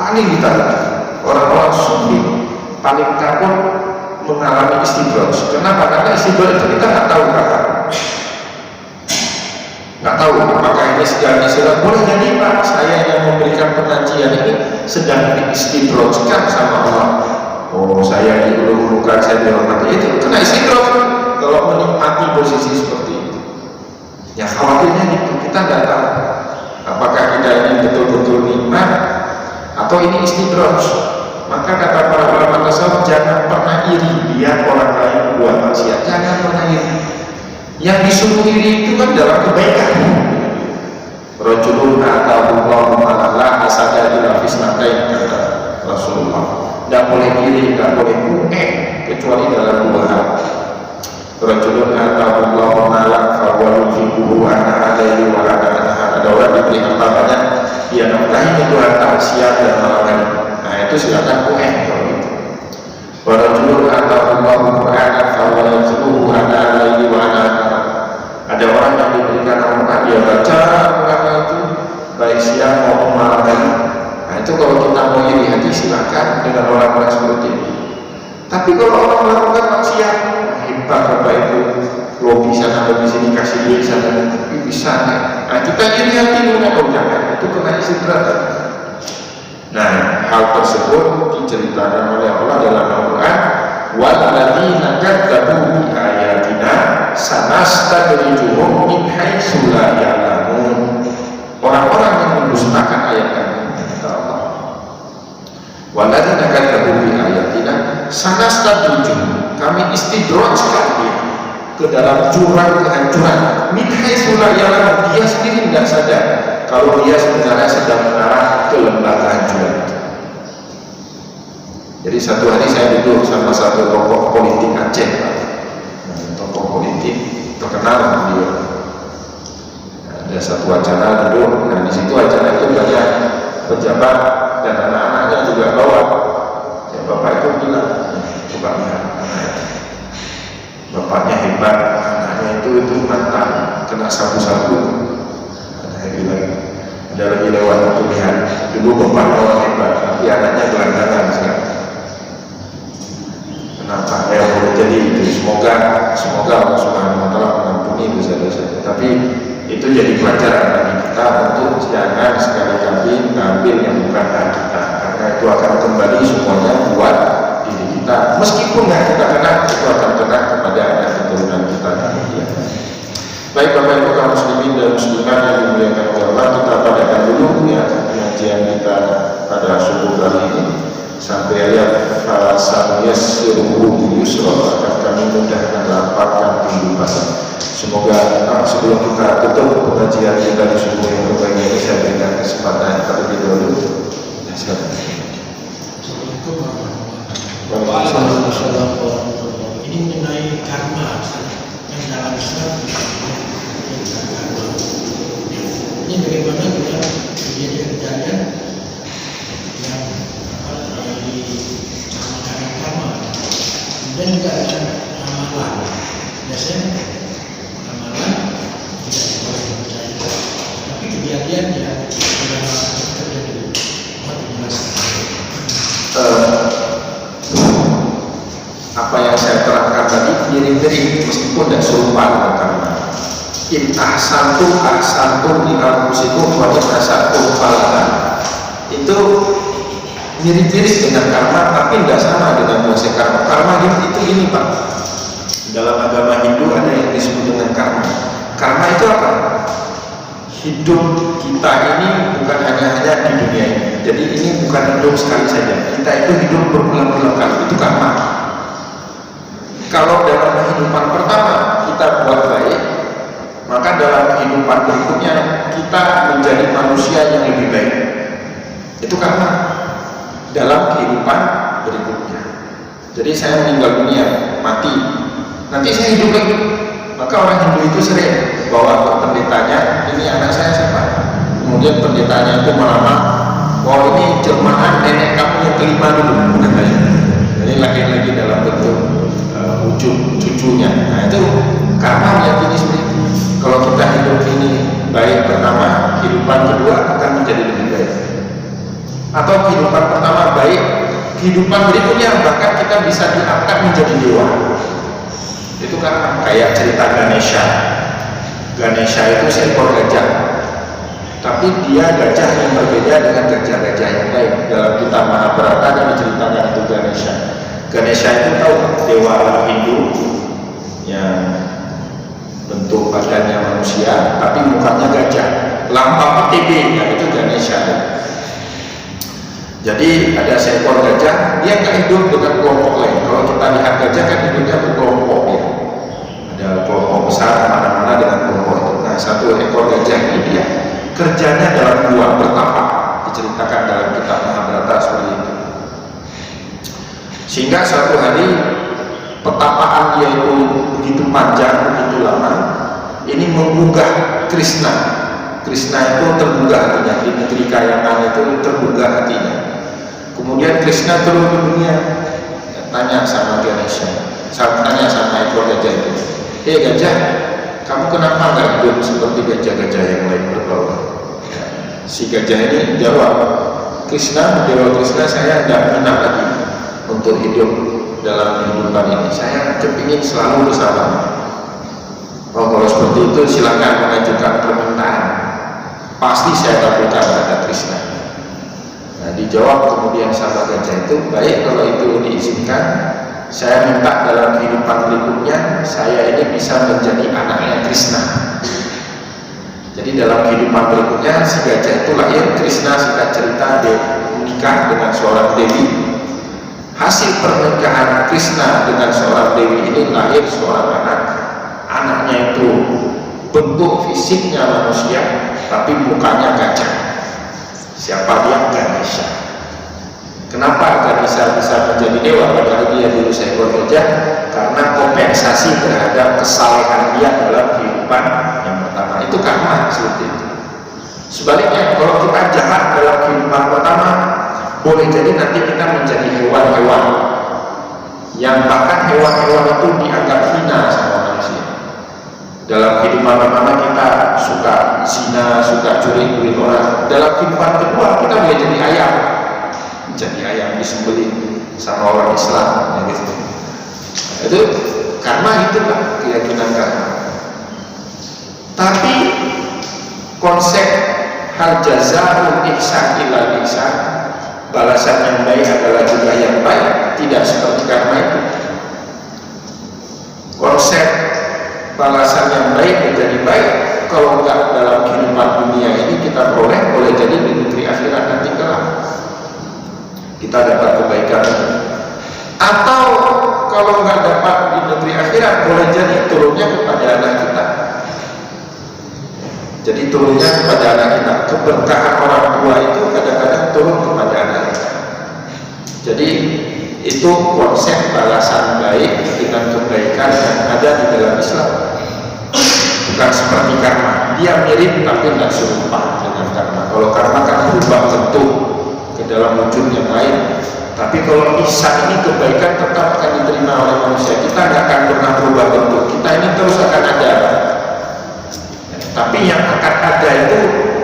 paling ditakuti. Orang-orang sufi paling takut mengalami istidraj. Kenapa? Karena istidraj itu kita nggak tahu kapan. Nggak tahu apakah ini sedang diserang. Boleh jadi Pak, saya yang memberikan pengajian ini sedang diistidrajkan sama Allah. Oh, saya diulur-ulurkan, saya dihormati, itu kena istidraj kalau menikmati posisi seperti itu. Ya khawatirnya itu kita nggak tahu apakah kita ini betul-betul nikmat atau ini istidraj. Maka kata para ulama tasawuf, jangan pernah iri lihat orang lain buat maksiat, jangan pernah iri. Yang disuruh iri itu kan dalam kebaikan. Rajulun ata'allahu ma'ala asada ila fisnatain, kata Rasulullah. Tidak boleh iri, tidak boleh kuek kecuali dalam 2 hal. Rajulun ata'allahu ma'ala fawwalu fibuhu ana alaihi wa ana. Ada orang diberi harta banyak, dia nafkahi itu harta siap dan malam. Nah itu silakan kuek. Rajulun ata'allahu qur'ana fawwalu fibuhu ana alaihi wa ana. Ada orang yang diberikan Al-Quran, dia baca Al-Quran itu baik siang maupun malam hari. Nah itu kalau kita mau iri hati silakan dengan orang-orang seperti itu. Tapi kalau orang melakukan maksiat, hebat Bapak Ibu, lo bisa ada di sini kasih duit sana, tapi bisa. Nah kita iri hati dengan jangan, itu kena istidraj. Nah hal tersebut diceritakan oleh Allah dalam Al-Quran. Walladzina kadzabu bi ayatina sanastadrijuhum min haitsu la ya'lamun. Orang-orang yang mendustakan ayat kami, kata Allah. Walladzina kadzabu bi ayatina sanastadrijuhum, kami istidrajkan dia ke dalam jurang kehancuran. Min haitsu la ya'lamun, dia sendiri tidak sadar kalau dia sebenarnya sedang mengarah ke lembah kehancuran. Jadi satu hari saya duduk sama satu tokoh politik Aceh, tokoh politik terkenal dia. Ada satu acara duduk, nah di situ acara itu banyak pejabat dan anak-anaknya juga bawa. Ya, bapak itu bilang, coba lihat, bapaknya hebat, anaknya itu mantan kena sabu-sabu. Saya bilang, ada lagi lewat itu lihat, dulu bapaknya orang hebat, tapi anaknya gelandangan sekarang. Kenapa? Boleh jadi itu. Semoga Allah Subhanahu wa Ta'ala mengampuni dosa-dosa. Tapi itu jadi pelajaran bagi kita untuk jangan sekali-kali ngambil yang bukan hak kita, karena itu akan kembali semuanya buat diri kita. Meskipun nggak kita kena, itu akan kena kepada anak keturunan kita kemudian. Baik Bapak Ibu kaum muslimin dan muslimat yang dimuliakan oleh Allah, kita padakan dulu ya pengajian kita pada subuh kali ini sampai ayat fasayassiruhu yusra, akan kami mudahkan lapangkan kehidupan. Semoga sebelum kita tutup pengajian kita di subuh yang berbahagia ini, saya berikan kesempatan terlebih dahulu. Waalaikumsalam warahmatullahi wabarakatuh. Ini mengenai karma yang dalam Islam ini bagaimana juga kejadian-kejadian yang dinamakan karma dan juga ada ramalan. Biasanya ramalan tidak boleh percaya, tapi kejadian yang sudah terjadi apa yang saya terangkan tadi mirip-mirip meskipun tidak serupa dengan karma. In ahsantum ahsantum li anfusikum wa in asatum falaha. Itu mirip-mirip dengan karma tapi tidak sama dengan konsep karma. Karma itu ini Pak. Dalam agama Hindu ada yang disebut dengan karma. Karma itu apa? Hidup kita ini bukan hanya di dunia ini. Jadi ini bukan hidup sekali saja. Kita itu hidup berulang-ulang kali. Itu karma. Kalau dalam kehidupan pertama kita buat baik, maka dalam kehidupan berikutnya kita menjadi manusia yang lebih baik. Itu karma dalam kehidupan berikutnya. Jadi saya meninggal dunia, mati, nanti saya hidup lagi. Maka orang Hindu itu sering bawa ke pendetanya, ini anak saya siapa? Kemudian pendetanya itu melamar, oh ini jelmaan nenek kamu yang kelima dulu. Jadi lagi-lagi dalam bentuk wujud cucunya. Nah itu karma meyakini seperti itu. Kalau kita hidup ini baik pertama, kehidupan kedua akan menjadi lebih baik. Atau kehidupan pertama baik, kehidupan berikutnya bahkan kita bisa diangkat menjadi dewa. Itu kan kayak cerita Ganesha. Ganesha itu seekor gajah, tapi dia gajah yang berbeda dengan gajah-gajah yang lain. Dalam kitab Mahabharata yang diceritakan itu Ganesha. Ganesha itu tahu dewa Hindu yang bentuk badannya manusia, tapi mukanya gajah. Lambang TB, nah itu Ganesha. Jadi ada seekor gajah, dia nggak hidup dengan kelompok lain. Kalau kita lihat gajah kan hidupnya berkelompok ya. Ada kelompok besar mana-mana dengan kelompok itu. Nah satu ekor gajah ini dia kerjanya dalam gua bertapa, diceritakan dalam kitab Mahabharata seperti itu. Sehingga suatu hari petapaan dia itu begitu panjang, begitu lama, ini menggugah Krishna. Krishna itu tergugah hatinya, di negeri kayangan itu tergugah hatinya. Kemudian Krishna turun ke dunia, tanya sama Ganesha, tanya sama ekor gajah itu, gajah, kamu kenapa nggak hidup seperti gajah-gajah yang lain bergaul? Si gajah ini jawab, Krishna, Dewa Krishna, saya tidak minat lagi untuk hidup dalam kehidupan ini. Saya kepingin selalu bersama. Oh, kalau seperti itu silakan mengajukan permintaan. Pasti saya kabulkan kata Krishna. Nah, dijawab kemudian sama gajah itu, baik kalau itu diizinkan, saya minta dalam kehidupan berikutnya saya ini bisa menjadi anaknya Krishna. Jadi dalam kehidupan berikutnya si gajah itu lahir, Krishna singkat cerita dia menikah dengan seorang dewi. Hasil pernikahan Krishna dengan seorang dewi ini lahir seorang anak. Anaknya itu bentuk fisiknya manusia, tapi mukanya gajah. Siapa dia? Ganesha. Kenapa Ganesha bisa menjadi dewa padahal dia dulu seekor gajah? Karena kompensasi terhadap kesalehan dia dalam kehidupan yang pertama. Itu karma seperti itu. Sebaliknya kalau kita jahat dalam kehidupan pertama, boleh jadi nanti kita menjadi hewan-hewan yang bahkan hewan-hewan itu dianggap hina sama manusia. Dalam kehidupan pertama kita suka zina, suka curi orang. Dalam kehidupan kedua kita boleh jadi ayam, disembelih sama orang Islam, gitu. Itu karma, itu kan keyakinan karma. Tapi konsep hal jazaa'ul ihsan illa ihsan, balasan yang baik adalah juga yang baik, tidak seperti karma itu. Konsep balasan yang baik menjadi baik, kalau enggak dalam kehidupan dunia ini kita peroleh, boleh jadi di negeri akhirat nanti kelak kita dapat kebaikan. Atau kalau enggak dapat di negeri akhirat, boleh jadi turunnya kepada anak kita. Jadi turunnya kepada anak kita, keberkahan orang tua itu kadang-kadang turun kepada anak kita. Jadi itu konsep balasan baik dengan kebaikan yang ada di dalam Islam. mereka mirip tapi tidak serupa dengan karma. Kalau karma kan berubah bentuk ke dalam wujud yang lain, tapi kalau ihsan ini kebaikan tetap akan diterima oleh manusia. Kita nggak akan pernah berubah bentuk, kita ini terus akan ada. Tapi yang akan ada itu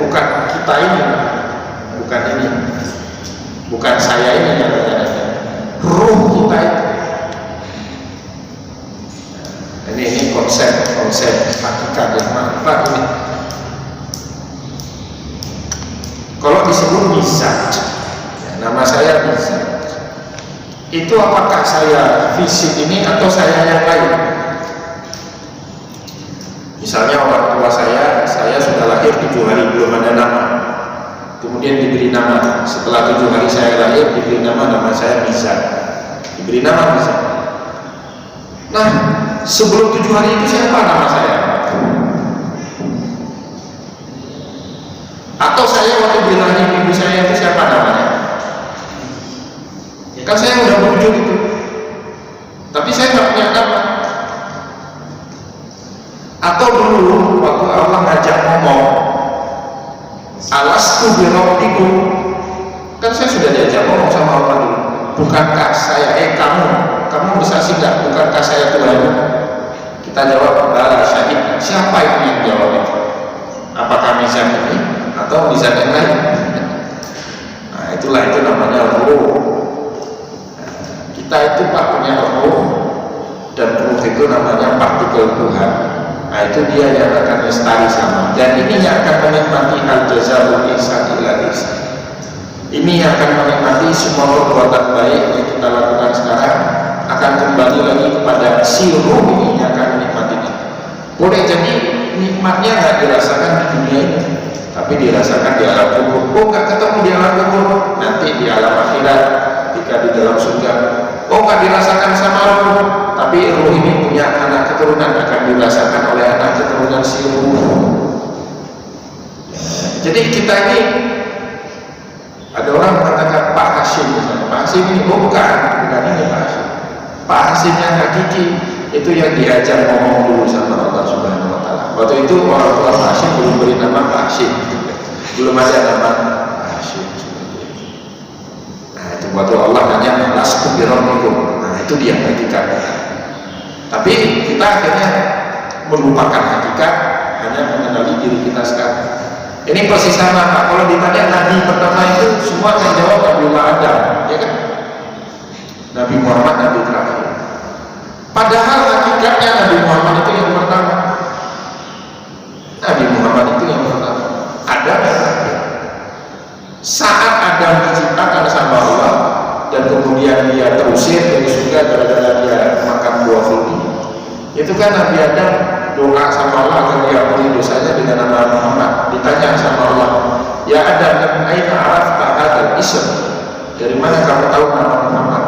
bukan kita ini, bukan ini, bukan saya ini yang akan ada, ruh kita itu. Ini konsep hakikat yang manfaat ini. Kalau disebut mizan, ya, nama saya mizan, itu apakah saya fisik ini atau saya yang lain? Misalnya orang tua saya sudah lahir 7 hari belum ada nama, kemudian diberi nama. Setelah 7 hari saya lahir diberi nama saya Mizan, diberi nama Mizan. Nah, sebelum 7 hari itu siapa nama saya? Atau saya waktu bilangin ibu saya itu siapa namanya? Ya kan saya udah wujud itu, tapi saya nggak punya nama. Atau dulu waktu Allah ngajak ngomong, alastu birabbikum, kan saya sudah diajak ngomong sama Allah dulu. Bukankah saya, kamu bisa sih nggak? Bukankah saya Tuhan? Kita jawab, bala syahid. Siapa yang jawab itu? Apakah Mizan ini atau Mizan yang lain? Nah, itulah itu namanya ruh. Kita itu Pak punya ruh, dan ruh itu namanya partikel Tuhan. Nah, itu dia yang akan lestari sama, dan ini yang akan menikmati al-jazaa'ul ihsan illa ihsan. Ini yang akan menikmati semua perbuatan baik yang kita lakukan sekarang akan kembali lagi kepada si ruh ini yang akan menikmatinya. Boleh jadi nikmatnya nggak dirasakan di dunia ini, tapi dirasakan di alam kubur. Oh, nggak ketemu di alam kubur, nanti di alam akhirat ketika di dalam surga. Oh, nggak dirasakan sama ruh, tapi ruh ini punya anak keturunan, akan dirasakan oleh anak keturunan si ruh. Jadi kita ini, ada orang mengatakan Pak Hashim, Pak Hashim ini bukan ini Pak Hashim. Pak Hashim yang hakiki itu yang diajak ngomong dulu sama Allah Subhanahu Wa Taala. Waktu itu orang tua Pak Hashim belum beri nama Pak Hashim, belum ada nama Pak Hashim. Nah, itu waktu Allah nanya alastu birabbikum. Nah, itu dia hakikat. Tapi kita akhirnya melupakan hakikat, hanya mengenali diri kita sekarang. Ini persis sama Pak. Kalau ditanya Nabi pertama itu semua yang jawab Nabiullah Adam, ya kan? Nabi Muhammad Nabi terakhir. Padahal hakikatnya Nabi Muhammad itu yang pertama. Nabi Muhammad itu yang pertama. Adam yang terakhir. Saat Adam diciptakan sama Allah dan kemudian dia terusir dari surga gara-gara dia makan buah ini, itu kan Nabi Adam doa sama Allah agar diampuni dosanya dengan nama Muhammad. Ditanya sama Allah, ya Adam, aina arafta hadzal ism? Dari mana kamu tahu nama Muhammad?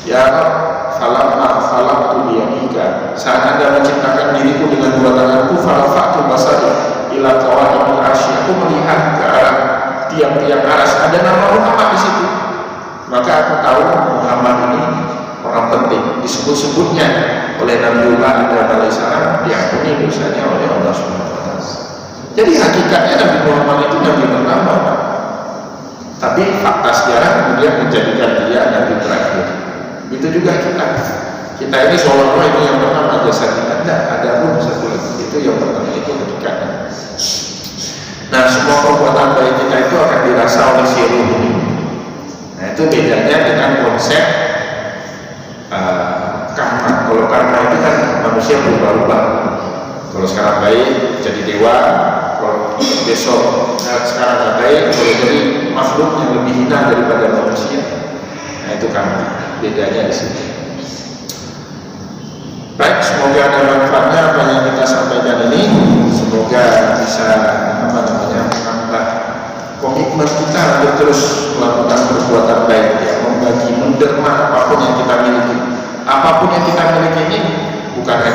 Ya falamma khalaqtu biyadika, saat Anda menciptakan diriku dengan dua tanganku, farafa'tu basari ila qawaimil arsy, aku melihat ke arah tiang-tiang arsy, ada nama Muhammad di situ. Maka aku tahu Muhammad ini orang penting, disebut-sebutnya oleh Nabiullah Adam alaihissalam, diampuni dosanya oleh Allah Subhanahu Wa Taala. Jadi hakikatnya Nabi Muhammad itu Nabi pertama, tapi fakta sejarah kemudian menjadikan dia Nabi terakhir. Itu juga kita ini seolah-olah ini yang pertama, jasa kita tidak ada pun satu lagi, itu yang pertama, itu hakikatnya. Nah, semua perbuatan baik kita itu akan dirasa oleh si ruh ini. Nah, itu bedanya dengan konsep karma. Kalau karma itu kan manusia berubah-ubah. Kalau sekarang baik jadi dewa, kalau besok sekarang nggak baik boleh jadi makhluk yang lebih hina daripada manusia. Nah, itu karma. Bedanya di sini. Baik, semoga ada manfaatnya apa yang kita sampaikan ini. Semoga bisa menambah komitmen kita untuk terus melakukan perbuatan baik, ya, membagi, menderma apapun yang kita miliki. Apapun yang kita miliki ini bukan hanya